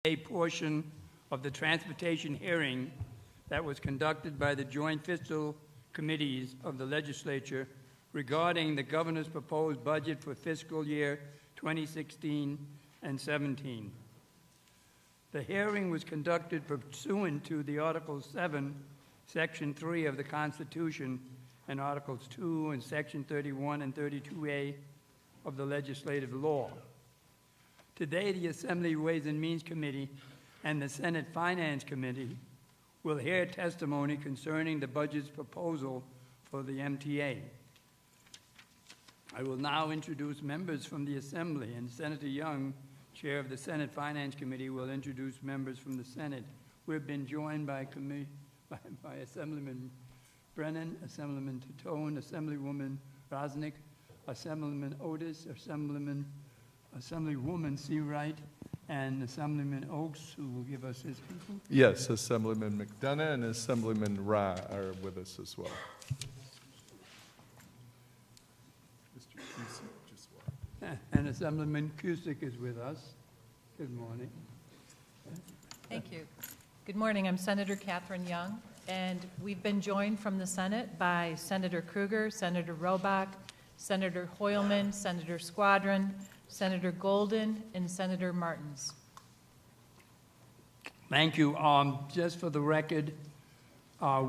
A portion of the transportation hearing that was conducted by the Joint Fiscal Committees of the Legislature regarding the Governor's proposed budget for fiscal year 2016 and 17. The hearing was conducted pursuant to the Article 7, Section 3 of the Constitution and Articles 2 and Section 31 and 32A of the legislative law. Today, the Assembly Ways and Means Committee and the Senate Finance Committee will hear testimony concerning the budget's proposal for the MTA. I will now introduce members from the Assembly, and Senator Young, Chair of the Senate Finance Committee, will introduce members from the Senate. We've been joined by Assemblyman Brennan, Assemblyman Titone, Assemblywoman Rosnick, Assemblyman Otis, Assemblywoman Seawright, and Assemblyman Oaks, who will give us his people. Yes, Assemblyman McDonough and Assemblyman Ra are with us as well. Mr. Cusick just walked. And Assemblyman Cusick is with us. Good morning. Thank you. Good morning. I'm Senator Catherine Young, and we've been joined from the Senate by Senator Kruger, Senator Robach, Senator Hoylman, Senator Squadron, Senator Golden, and Senator Martins. Thank you. Just for the record,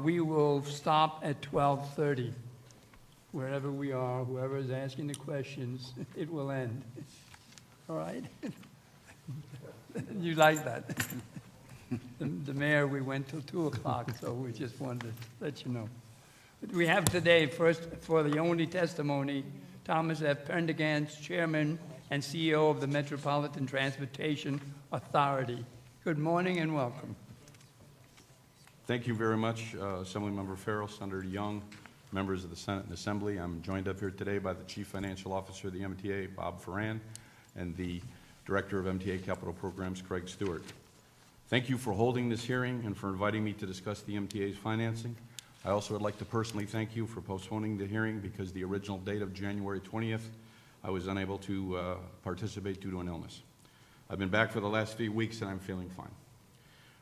we will stop at 12:30. Wherever we are, whoever is asking the questions, it will end. All right? You like that? The mayor, we went till 2 o'clock, so we just wanted to let you know. We have today, first, for the only testimony, Thomas F. Prendergast, Chairman and CEO of the Metropolitan Transportation Authority. Good morning and welcome. Thank you very much, Assemblymember Farrell, Senator Young, members of the Senate and Assembly. I'm joined up here today by the Chief Financial Officer of the MTA, Bob Ferran, and the Director of MTA Capital Programs, Craig Stewart. Thank you for holding this hearing and for inviting me to discuss the MTA's financing. I also would like to personally thank you for postponing the hearing because the original date of January 20th, I was unable to participate due to an illness. I've been back for the last few weeks and I'm feeling fine.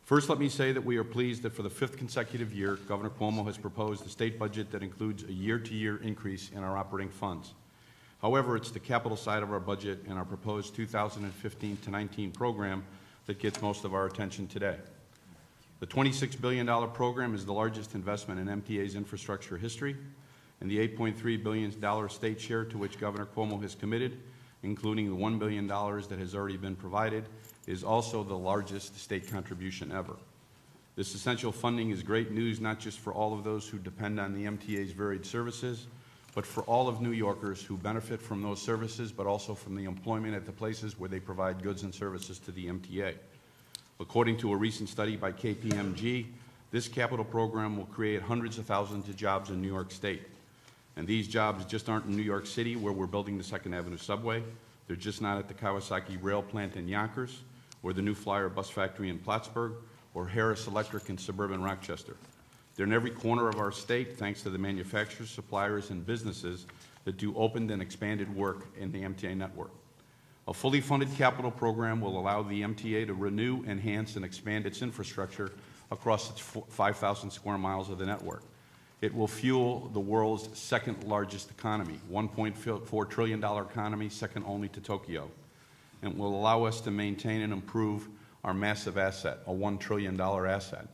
First, let me say that we are pleased that for the 5th consecutive year, Governor Cuomo has proposed a state budget that includes a year-to-year increase in our operating funds. However, it's the capital side of our budget and our proposed 2015-19 program that gets most of our attention today. The $26 billion program is the largest investment in MTA's infrastructure history, and the $8.3 billion state share to which Governor Cuomo has committed, including the $1 billion that has already been provided, is also the largest state contribution ever. This essential funding is great news not just for all of those who depend on the MTA's varied services, but for all of New Yorkers who benefit from those services, but also from the employment at the places where they provide goods and services to the MTA. According to a recent study by KPMG, this capital program will create hundreds of thousands of jobs in New York State. And these jobs just aren't in New York City, where we're building the 2nd Avenue subway. They're just not at the Kawasaki rail plant in Yonkers, or the New Flyer bus factory in Plattsburgh, or Harris Electric in suburban Rochester. They're in every corner of our state, thanks to the manufacturers, suppliers, and businesses that do opened and expanded work in the MTA network. A fully funded capital program will allow the MTA to renew, enhance, and expand its infrastructure across its 5,000 square miles of the network. It will fuel the world's 2nd largest economy, $1.4 trillion economy, second only to Tokyo, and will allow us to maintain and improve our massive asset, a $1 trillion asset.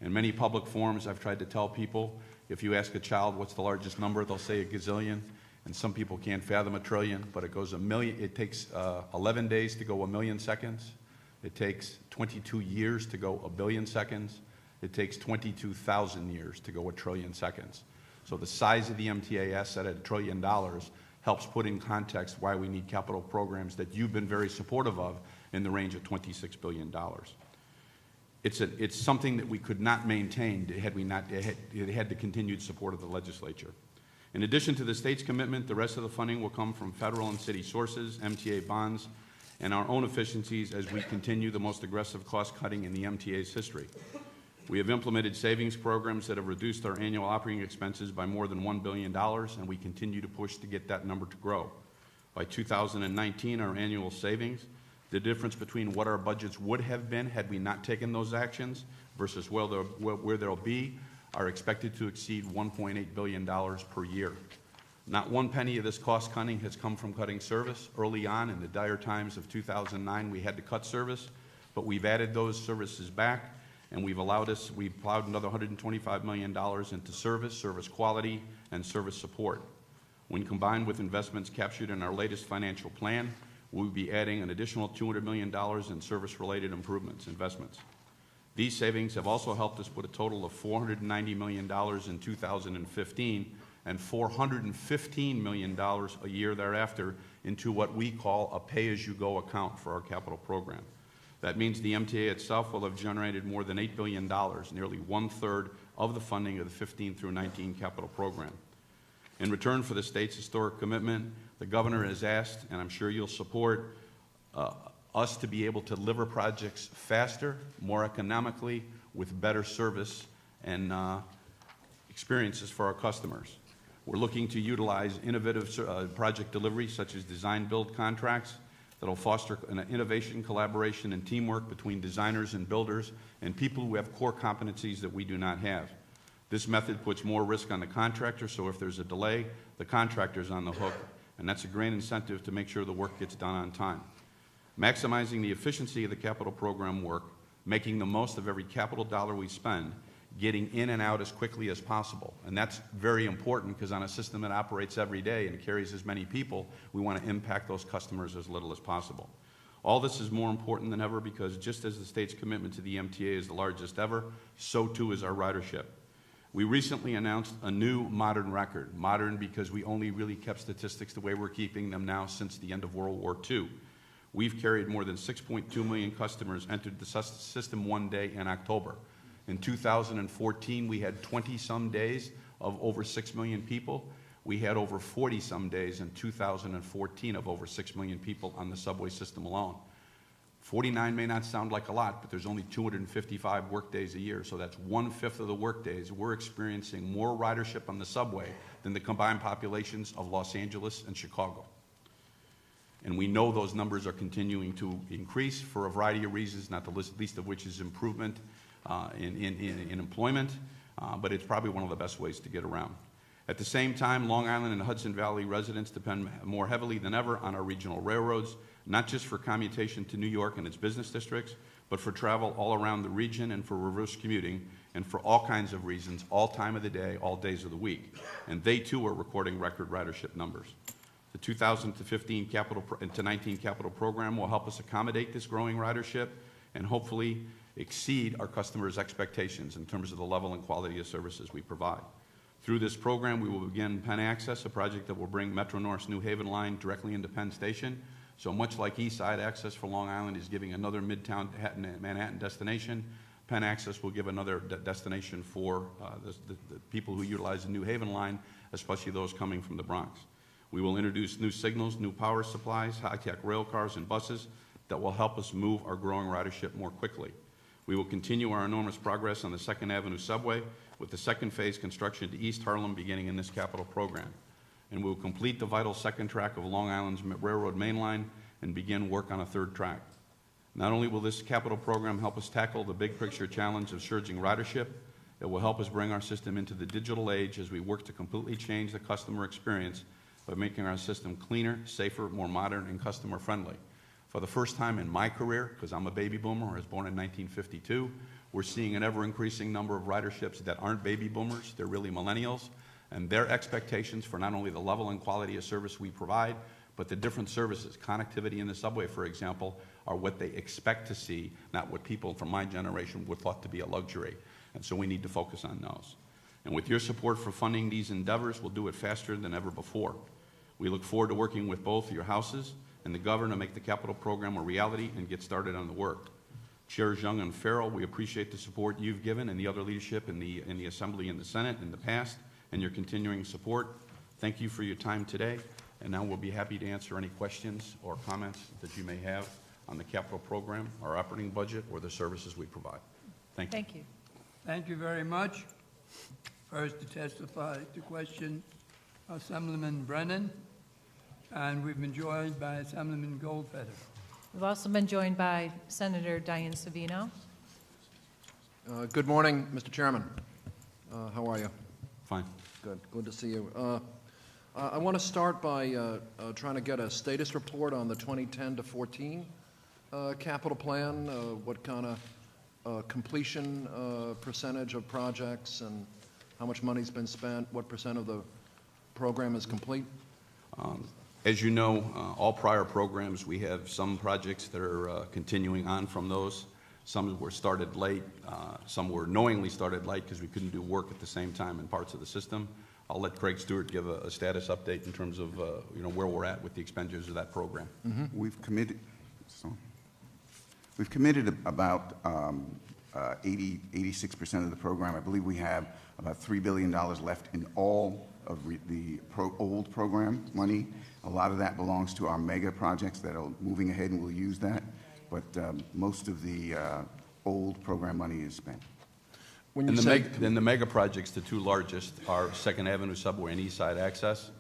In many public forums, I've tried to tell people, if you ask a child what's the largest number, they'll say a gazillion, and some people can't fathom a trillion, but it goes a million. It takes 11 days to go a million seconds. It takes 22 years to go a billion seconds. It takes 22,000 years to go a trillion seconds. So the size of the MTA asset at $1 trillion helps put in context why we need capital programs that you've been very supportive of in the range of $26 billion. It's something that we could not maintain had we not had the continued support of the legislature. In addition to the state's commitment, the rest of the funding will come from federal and city sources, MTA bonds, and our own efficiencies as we continue the most aggressive cost cutting in the MTA's history. We have implemented savings programs that have reduced our annual operating expenses by more than $1 billion, and we continue to push to get that number to grow. By 2019, our annual savings The difference between what our budgets would have been had we not taken those actions versus where they'll be are expected to exceed $1.8 billion per year. Not one penny of this cost cutting has come from cutting service. Early on in the dire times of 2009, we had to cut service, but we've added those services back, and we've plowed another $125 million into service quality, and service support. When combined with investments captured in our latest financial plan, we'll be adding an additional $200 million in service-related investments. These savings have also helped us put a total of $490 million in 2015 and $415 million a year thereafter into what we call a pay-as-you-go account for our capital program. That means the MTA itself will have generated more than $8 billion, nearly one-third of the funding of the 15 through 19 capital program. In return for the state's historic commitment, the governor has asked, and I'm sure you'll support, us to be able to deliver projects faster, more economically, with better service and experiences for our customers. We're looking to utilize innovative project delivery, such as design-build contracts, that will foster an innovation, collaboration, and teamwork between designers and builders and people who have core competencies that we do not have. This method puts more risk on the contractor, so if there's a delay, the contractor's on the hook, and that's a great incentive to make sure the work gets done on time. Maximizing the efficiency of the capital program work, making the most of every capital dollar we spend, getting in and out as quickly as possible. And that's very important because on a system that operates every day and carries as many people, we want to impact those customers as little as possible. All this is more important than ever because just as the state's commitment to the MTA is the largest ever, so too is our ridership. We recently announced a new modern record. Modern because we only really kept statistics the way we're keeping them now since the end of World War II. We've carried more than 6.2 million customers entered the system one day in October. In 2014, we had 20-some days of over 6 million people. We had over 40-some days in 2014 of over 6 million people on the subway system alone. 49 may not sound like a lot, but there's only 255 work days a year, so that's 1/5 of the work days. We're experiencing more ridership on the subway than the combined populations of Los Angeles and Chicago. And we know those numbers are continuing to increase for a variety of reasons, not the least of which is improvement in employment, but it's probably one of the best ways to get around. At the same time, Long Island and Hudson Valley residents depend more heavily than ever on our regional railroads, not just for commutation to New York and its business districts, but for travel all around the region and for reverse commuting, and for all kinds of reasons, all time of the day, all days of the week. And they too are recording record ridership numbers. The 2015 to 19 capital program will help us accommodate this growing ridership and hopefully exceed our customers' expectations in terms of the level and quality of services we provide. Through this program, we will begin Penn Access, a project that will bring Metro North's New Haven line directly into Penn Station. So much like East Side Access for Long Island is giving another Midtown Manhattan destination, Penn Access will give another destination for the people who utilize the New Haven line, especially those coming from the Bronx. We will introduce new signals, new power supplies, high-tech rail cars and buses that will help us move our growing ridership more quickly. We will continue our enormous progress on the 2nd Avenue subway with the second phase construction to East Harlem beginning in this capital program. And we will complete the vital second track of Long Island's railroad main line and begin work on a third track. Not only will this capital program help us tackle the big picture challenge of surging ridership, it will help us bring our system into the digital age as we work to completely change the customer experience by making our system cleaner, safer, more modern, and customer friendly. For the first time in my career, because I'm a baby boomer, I was born in 1952, we're seeing an ever-increasing number of riderships that aren't baby boomers, they're really millennials, and their expectations for not only the level and quality of service we provide, but the different services, connectivity in the subway, for example, are what they expect to see, not what people from my generation would thought to be a luxury. And so we need to focus on those. And with your support for funding these endeavors, we'll do it faster than ever before. We look forward to working with both your houses and the governor to make the capital program a reality and get started on the work. Chairs Young and Farrell, we appreciate the support you've given and the other leadership in the Assembly and the Senate in the past and your continuing support. Thank you for your time today, and now we'll be happy to answer any questions or comments that you may have on the capital program, our operating budget, or the services we provide. Thank you. Thank you. Thank you very much. First to testify to question, Assemblyman Brennan, and we've been joined by Assemblyman Goldfeder. We've also been joined by Senator Diane Savino. Good morning, Mr. Chairman. How are you? Fine. Good to see you. I want to start by trying to get a status report on the 2010 to 14 capital plan. What kind of completion percentage of projects and how much money's been spent? What percent of the program is complete? As you know, all prior programs, we have some projects that are continuing on from those. Some were started late. Some were knowingly started late because we couldn't do work at the same time in parts of the system. I'll let Craig Stewart give a status update in terms of where we're at with the expenditures of that program. Mm-hmm. We've committed about 86% of the program. I believe we have about $3 billion left in all of the old program money. A lot of that belongs to our mega projects that are moving ahead, and we'll use that. But most of the old program money is spent. When you say Then the mega projects, the two largest, are 2nd Avenue Subway and East Side Access.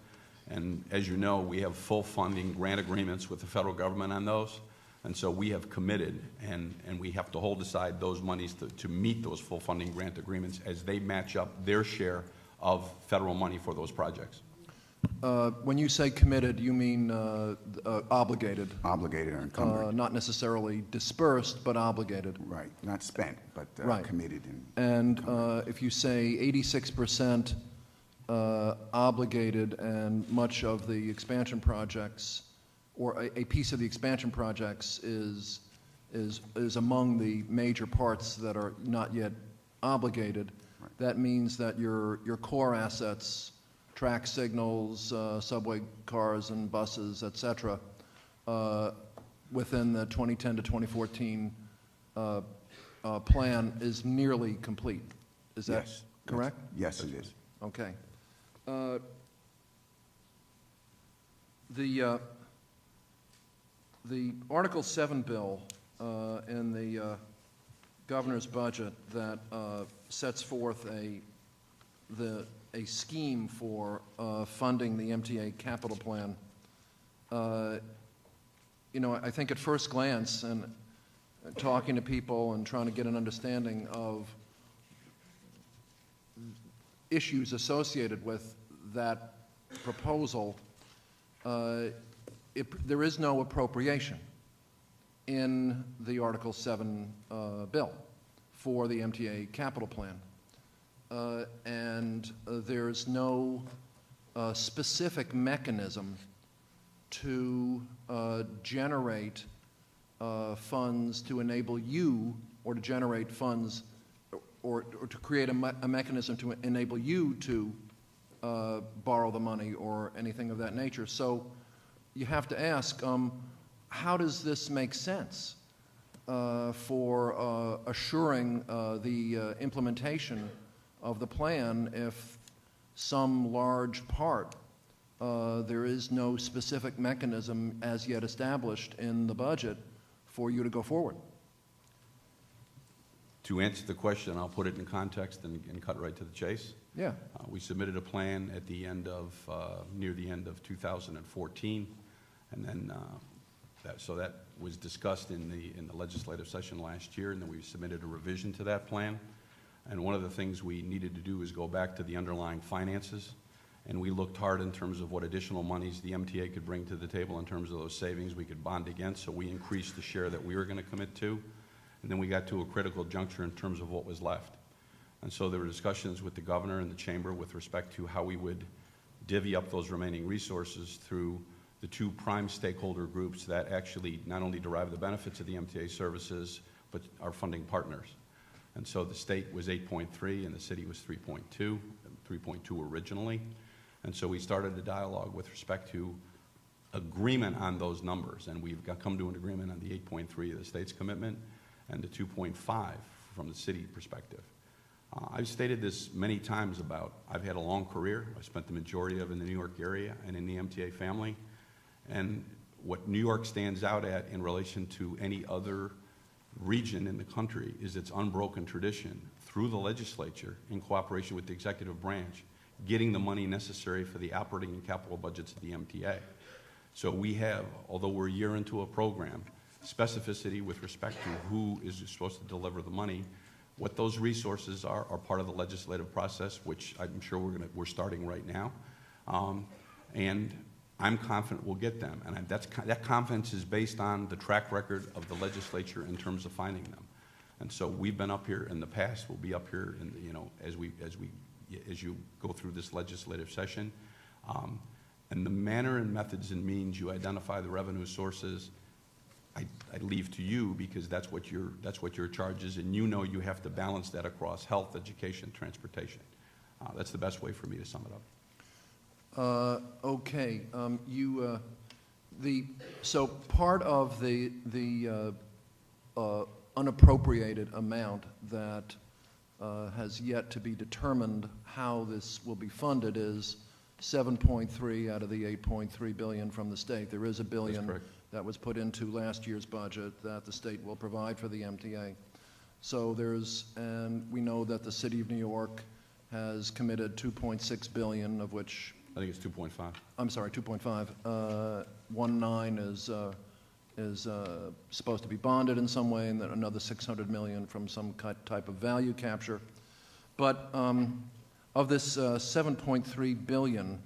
And as you know, we have full funding grant agreements with the federal government on those. And so we have committed, and we have to hold aside those monies to meet those full funding grant agreements as they match up their share of federal money for those projects. when you say committed, you mean obligated, Obligated or encumbered. not necessarily dispersed, but obligated. Right, not spent, but Right. committed. And if you say 86% obligated and much of the expansion projects, or a piece of the expansion projects is among the major parts that are not yet obligated, Right. that means that your core assets, track signals, subway cars and buses, et cetera, within the 2010 to 2014 plan is nearly complete. Is that Yes. correct? Yes, it is. Okay. The Article 7 bill in the governor's budget that sets forth a scheme for funding the MTA capital plan, I think at first glance, and talking to people and trying to get an understanding of issues associated with that proposal, there is no appropriation in the Article 7 bill for the MTA capital plan. And there's no specific mechanism to generate funds to enable you, or to generate funds, or to create a mechanism to enable you to borrow the money or anything of that nature. So you have to ask, how does this make sense for assuring the implementation of the plan if some large part there is no specific mechanism as yet established in the budget for you to go forward? To answer the question, I'll put it in context and cut right to the chase. Yeah. We submitted a plan at the end of, near the end of 2014, and then that was discussed in the legislative session last year, and then we submitted a revision to that plan. And one of the things we needed to do is go back to the underlying finances, and we looked hard in terms of what additional monies the MTA could bring to the table in terms of those savings we could bond against, so we increased the share that we were going to commit to. And then we got to a critical juncture in terms of what was left. And so there were discussions with the governor and the chamber with respect to how we would divvy up those remaining resources through the two prime stakeholder groups that actually not only derive the benefits of the MTA services, but are funding partners. And so the state was 8.3 and the city was 3.2 originally. And so we started a dialogue with respect to agreement on those numbers. And we've come to an agreement on the 8.3 of the state's commitment and the 2.5 from the city perspective. I've stated this many times about, I've had a long career. I spent the majority of it in the New York area and in the MTA family. And what New York stands out at in relation to any other region in the country is its unbroken tradition through the legislature in cooperation with the executive branch, getting the money necessary for the operating and capital budgets of the MTA. So we have, although we're a year into a program, specificity with respect to who is supposed to deliver the money. What those resources are part of the legislative process, which I'm sure we're starting right now. And I'm confident we'll get them. And that confidence is based on the track record of the legislature in terms of finding them. And so we've been up here in the past. We'll be up here, as you go through this legislative session. And the manner and methods and means you identify the revenue sources, I leave to you, because that's what your charge is, and you have to balance that across health, education, transportation. That's the best way for me to sum it up. Okay. So part of the unappropriated amount that has yet to be determined how this will be funded is 7.3 out of the 8.3 billion from the state. There is $1 billion that was put into last year's budget that the state will provide for the MTA. So and we know that the city of New York has committed 2.6 billion, of which I think it's 2.5. I'm sorry, 2.5. 1.9 is supposed to be bonded in some way, and then another 600 million from some type of value capture. But of this 7.3 billion,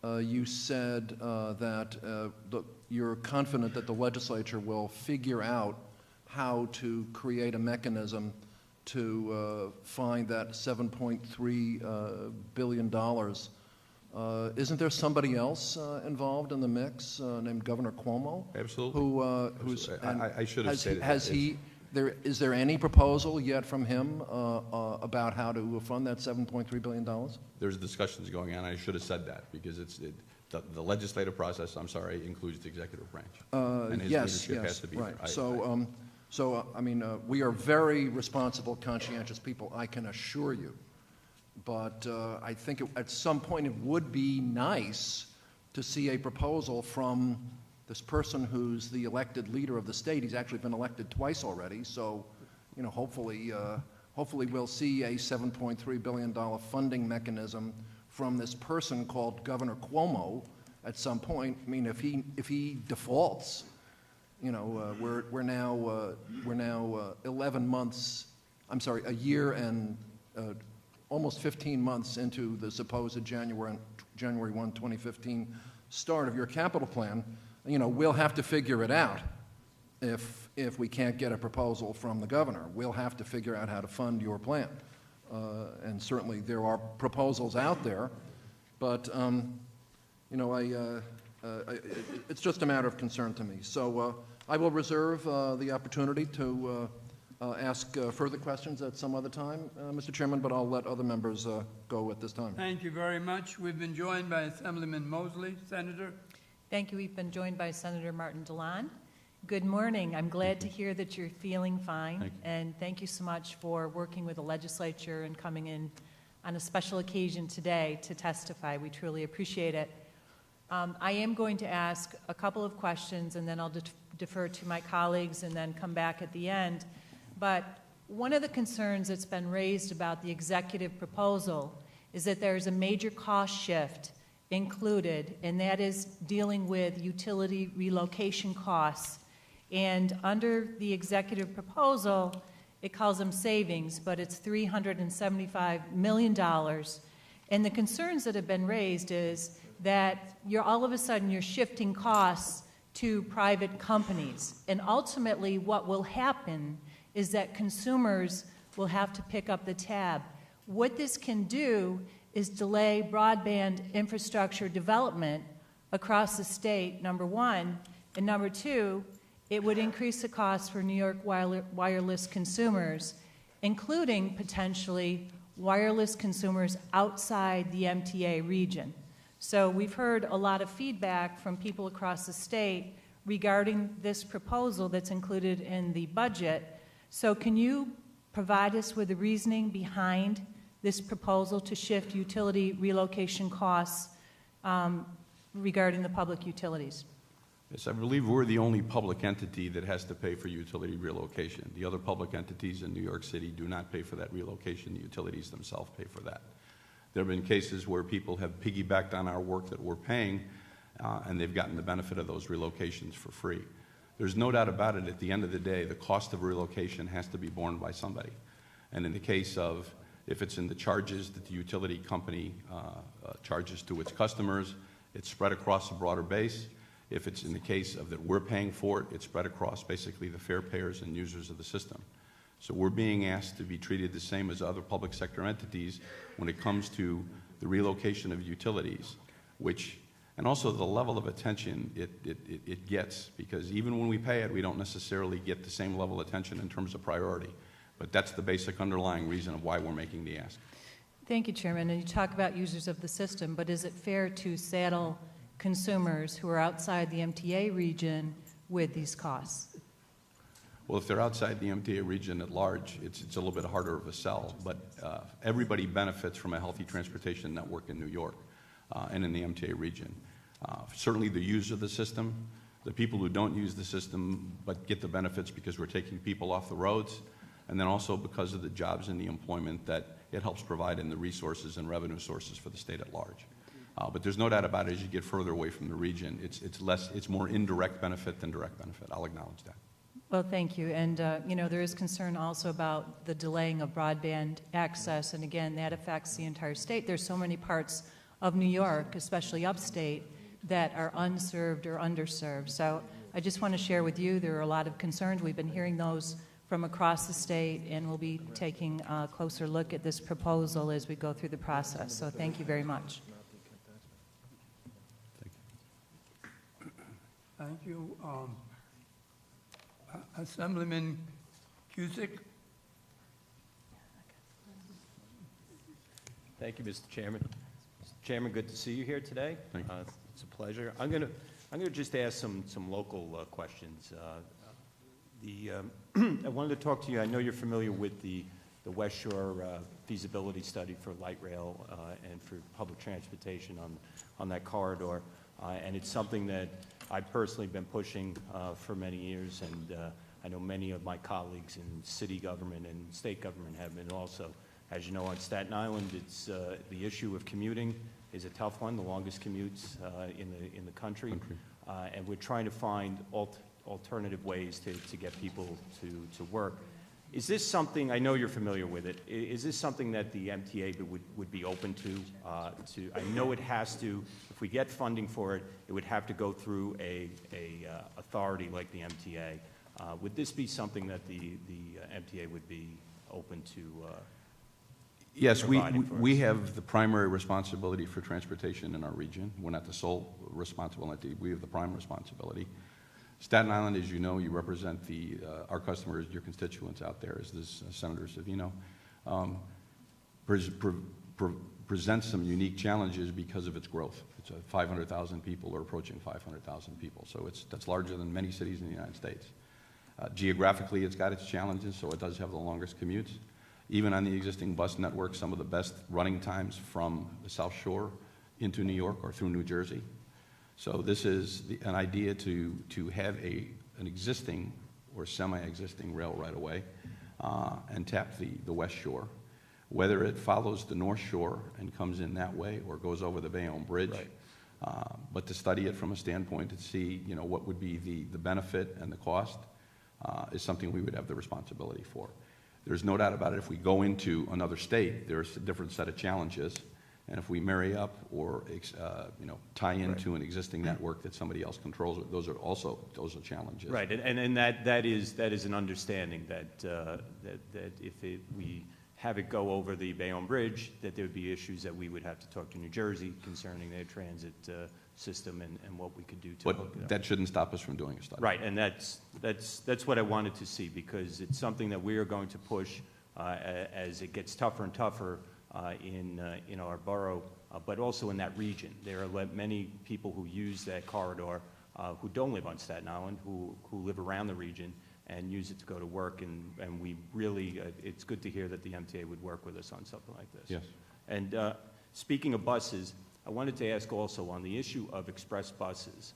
you said that you're confident that the legislature will figure out how to create a mechanism to find that $7.3 billion. Isn't there somebody else involved in the mix named Governor Cuomo? Absolutely. I should have stated that. Is there any proposal yet from him about how to fund that $7.3 billion? There's discussions going on. I should have said that, because the legislative process, includes the executive branch. And his leadership has to be right. there. We are very responsible, conscientious people, I can assure you. But I think at some point it would be nice to see a proposal from this person who's the elected leader of the state. He's actually been elected twice already, so hopefully we'll see a $7.3 billion funding mechanism from this person called Governor Cuomo at some point. I mean, if he defaults, we're now 11 months. I'm sorry, a year and almost 15 months into the supposed January 1, 2015 start of your capital plan. We'll have to figure it out if we can't get a proposal from the governor. We'll have to figure out how to fund your plan. And certainly there are proposals out there, but it's just a matter of concern to me. So I will reserve the opportunity to ask further questions at some other time, Mr. Chairman, but I'll let other members go at this time. Thank you very much. We've been joined by Assemblyman Mosley. Senator. Thank you. We've been joined by Senator Martin DeLon. Good morning. I'm glad to hear that you're feeling fine, and thank you so much for working with the legislature and coming in on a special occasion today to testify. We truly appreciate it. I am going to ask a couple of questions, and then I'll defer to my colleagues and then come back at the end. But one of the concerns that's been raised about the executive proposal is that there's a major cost shift included, and that is dealing with utility relocation costs. And under the executive proposal, it calls them savings, but it's $375 million. And the concerns that have been raised is that all of a sudden you're shifting costs to private companies. And ultimately what will happen is that consumers will have to pick up the tab. What this can do is delay broadband infrastructure development across the state, number one. And number two, it would increase the cost for New York wireless consumers, including potentially wireless consumers outside the MTA region. So we've heard a lot of feedback from people across the state regarding this proposal that's included in the budget. So can you provide us with the reasoning behind this proposal to shift utility relocation costs regarding the public utilities? Yes, I believe we're the only public entity that has to pay for utility relocation. The other public entities in New York City do not pay for that relocation. The utilities themselves pay for that. There have been cases where people have piggybacked on our work that we're paying, and they've gotten the benefit of those relocations for free. there's no doubt about it, at the end of the day, the cost of relocation has to be borne by somebody. And in the case of, if it's in the charges that the utility company charges to its customers, it's spread across a broader base. If it's in the case of that we're paying for it, it's spread across basically the fare payers and users of the system. So we're being asked to be treated the same as other public sector entities when it comes to the relocation of utilities, which, and also the level of attention it gets, because even when we pay it, we don't necessarily get the same level of attention in terms of priority. But that's the basic underlying reason of why we're making the ask. Thank you, Chairman. And you talk about users of the system, but is it fair to saddle consumers who are outside the MTA region with these costs? Well, if they're outside the MTA region at large, it's a little bit harder of a sell, but everybody benefits from a healthy transportation network in New York and in the MTA region. Certainly the user of the system, the people who don't use the system but get the benefits because we're taking people off the roads, and then also because of the jobs and the employment that it helps provide and the resources and revenue sources for the state at large. But there's no doubt about it, as you get further away from the region, it's more indirect benefit than direct benefit. I'll acknowledge that. Well, thank you. And, you know, there is concern also about the delaying of broadband access, and again, that affects the entire state. There's so many parts of New York, especially upstate, that are unserved or underserved. So I just want to share with you, there are a lot of concerns. We've been hearing those from across the state, and we'll be taking a closer look at this proposal as we go through the process. So thank you very much. Thank you. Assemblyman Cusick. Thank you, Mr. Chairman. Mr. Chairman, good to see you here today. Thank you. It's a pleasure. I'm gonna just ask some local questions. I wanted to talk to you. I know you're familiar with the West Shore feasibility study for light rail and for public transportation on that corridor, and it's something that I've personally been pushing for many years, and I know many of my colleagues in city government and state government have been also. As you know, on Staten Island, it's the issue of commuting is a tough one, the longest commutes in the country, and we're trying to find alternative ways to get people to work. Is this something, I know you're familiar with it, is this something that the MTA would be open to? I know it has to, if we get funding for it, it would have to go through a authority like the MTA. Would this be something that the MTA would be open to? Yes, we have the primary responsibility for transportation in our region. We're not the sole responsibility. We have the prime responsibility. Staten Island, as you know, you represent our customers, your constituents out there, as this Senator Savino, presents some unique challenges because of its growth. It's 500,000 people or approaching 500,000 people, so that's larger than many cities in the United States. Geographically, it's got its challenges, so it does have the longest commutes. Even on the existing bus network, some of the best running times from the South Shore into New York or through New Jersey. So this is an idea to have an existing or semi-existing rail right away and tap the West Shore. Whether it follows the North Shore and comes in that way or goes over the Bayonne Bridge, right. But to study it from a standpoint to see what would be the benefit and the cost is something we would have the responsibility for. There's no doubt about it, if we go into another state, there's a different set of challenges. And if we marry up or tie into an existing network that somebody else controls, those are challenges. Right, and that is an understanding that if we have it go over the Bayonne Bridge, that there would be issues that we would have to talk to New Jersey concerning their transit system and what we could do to. But that shouldn't stop us from doing a study. Right, and that's what I wanted to see, because it's something that we are going to push as it gets tougher and tougher in our borough, but also in that region. There are many people who use that corridor who don't live on Staten Island, who live around the region and use it to go to work, and we really, it's good to hear that the MTA would work with us on something like this. Yes. And speaking of buses, I wanted to ask also on the issue of express buses.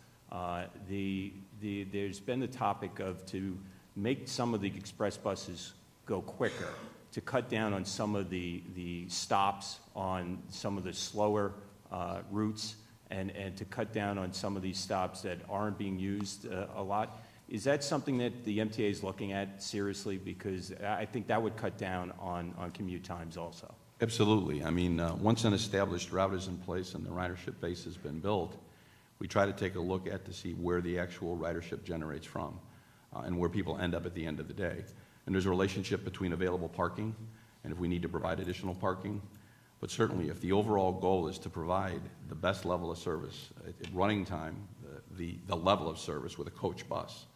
There's been the topic of to make some of the express buses go quicker, to cut down on some of the stops on some of the slower routes, and to cut down on some of these stops that aren't being used a lot. Is that something that the MTA is looking at seriously? Because I think that would cut down on commute times also. Absolutely. I mean, once an established route is in place and the ridership base has been built, we try to take a look at to see where the actual ridership generates from and where people end up at the end of the day. And there's a relationship between available parking and if we need to provide additional parking. But certainly, if the overall goal is to provide the best level of service at running time, the level of service with a coach bus,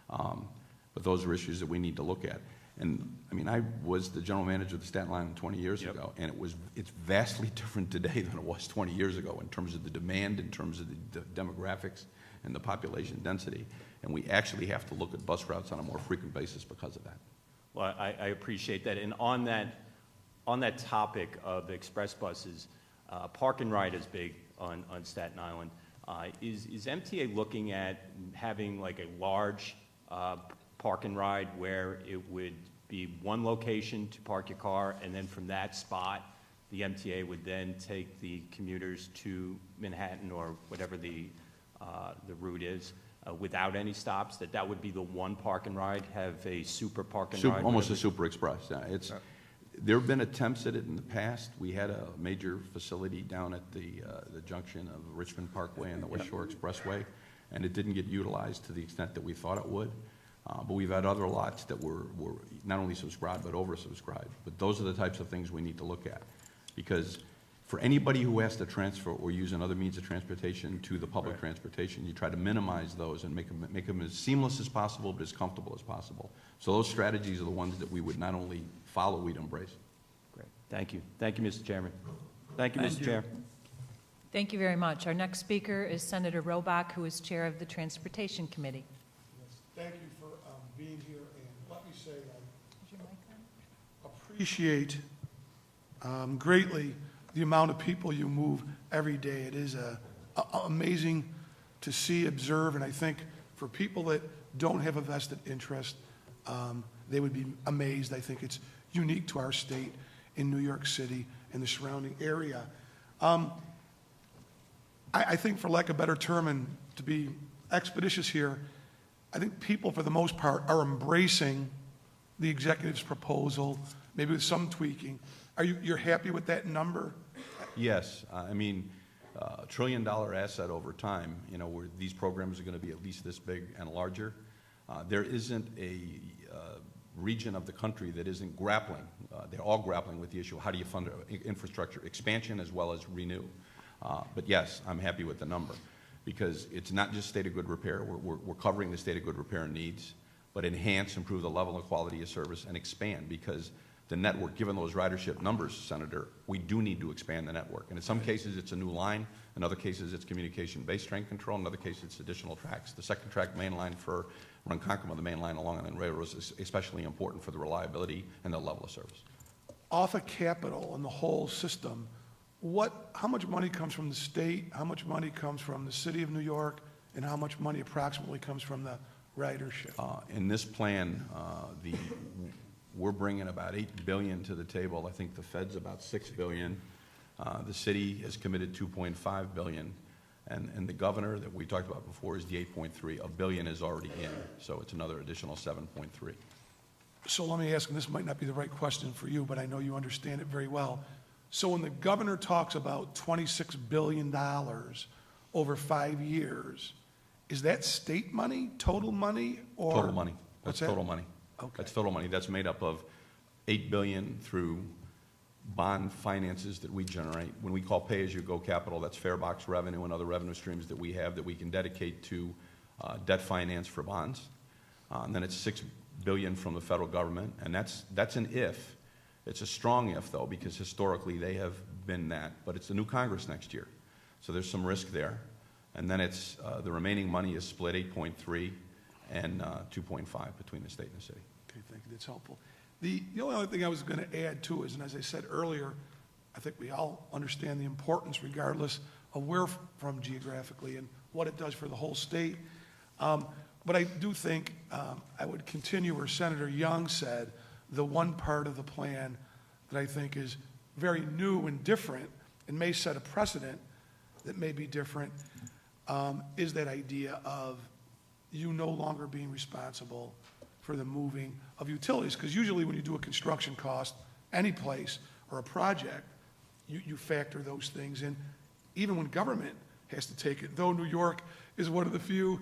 but those are issues that we need to look at. And I mean, I was the general manager of the Staten Island 20 years ago, and it's vastly different today than it was 20 years ago in terms of the demand, in terms of the demographics and the population density. And we actually have to look at bus routes on a more frequent basis because of that. Well, I appreciate that. And on that topic of express buses, park and ride is big on Staten Island. Is MTA looking at having like a large park and ride where it would be one location to park your car, and then from that spot, the MTA would then take the commuters to Manhattan or whatever the route is without any stops? That would be the one park and ride, have a super park and ride? Almost a super express. There have been attempts at it in the past. We had a major facility down at the junction of Richmond Parkway and the West Shore Expressway, and it didn't get utilized to the extent that we thought it would. But we've had other lots that were not only subscribed but oversubscribed. But those are the types of things we need to look at. Because for anybody who has to transfer or use another means of transportation to the public transportation, you try to minimize those and make them as seamless as possible but as comfortable as possible. So those strategies are the ones that we would not only follow, we'd embrace. Great. Thank you. Thank you, Mr. Chairman. Thank you, Mr. Chair. Thank you very much. Our next speaker is Senator Robach, who is chair of the Transportation Committee. Yes, thank you for being here, and let me say I appreciate greatly the amount of people you move every day. It is amazing to see, observe, and I think for people that don't have a vested interest, they would be amazed. I think it's unique to our state in New York City and the surrounding area. I think, for lack of a better term, and to be expeditious here, I think people, for the most part, are embracing the executive's proposal, maybe with some tweaking. You're happy with that number? Yes. I mean, $1 trillion asset over time, where these programs are going to be at least this big and larger. There isn't a region of the country that isn't grappling. They're all grappling with the issue of how do you fund infrastructure expansion as well as renew. But yes, I'm happy with the number because it's not just state of good repair. We're covering the state of good repair needs, but enhance, improve the level and quality of service, and expand because the network, given those ridership numbers, Senator, we do need to expand the network. And in some cases, it's a new line. In other cases, it's communication-based train control. In other cases, it's additional tracks. The second track main line for Ronkonkoma, the main line along Island Railroad, is especially important for the reliability and the level of service. Off of capital and the whole system, how much money comes from the state, how much money comes from the city of New York, and how much money approximately comes from the ridership? In this plan, we're bringing about $8 billion to the table. I think the Fed's about $6 billion. The city has committed $2.5 billion, and the governor that we talked about before is the 8.3. $1 billion is already in, so it's another additional 7.3. So let me ask, and this might not be the right question for you, but I know you understand it very well. So when the governor talks about $26 billion over 5 years, is that state money, total money, or? Total money. What's That's that? total money. Okay. That's total money. That's made up of $8 billion through bond finances that we generate. When we call pay-as-you-go capital, that's fare box revenue and other revenue streams that we have that we can dedicate to debt finance for bonds. And then it's $6 billion from the federal government, and that's an if. It's a strong if, though, because historically they have been that. But it's a new Congress next year, so there's some risk there. And then it's the remaining money is split 8.3 and 2.5 between the state and the city. Okay, thank you. That's helpful. The only other thing I was going to add to is, and as I said earlier, I think we all understand the importance, regardless of where from geographically and what it does for the whole state. But I do think I would continue where Senator Young said, the one part of the plan that I think is very new and different and may set a precedent that may be different is that idea of you no longer being responsible for the moving of utilities. Because usually when you do a construction cost, any place or a project, you factor those things in, even when government has to take it. Though New York is one of the few,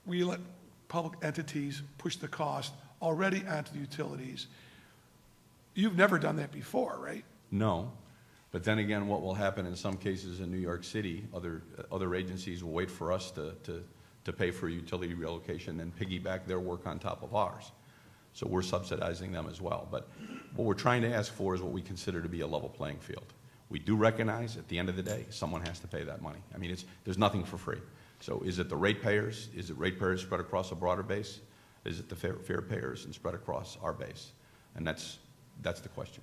we let public entities push the cost already onto the utilities. You've never done that before, right? No, but then again, what will happen in some cases in New York City, other agencies will wait for us to pay for utility relocation and piggyback their work on top of ours. So we're subsidizing them as well. But what we're trying to ask for is what we consider to be a level playing field. We do recognize at the end of the day, someone has to pay that money. I mean, there's nothing for free. So is it the ratepayers? Is it ratepayers spread across a broader base? Is it the fair payers and spread across our base? And that's the question.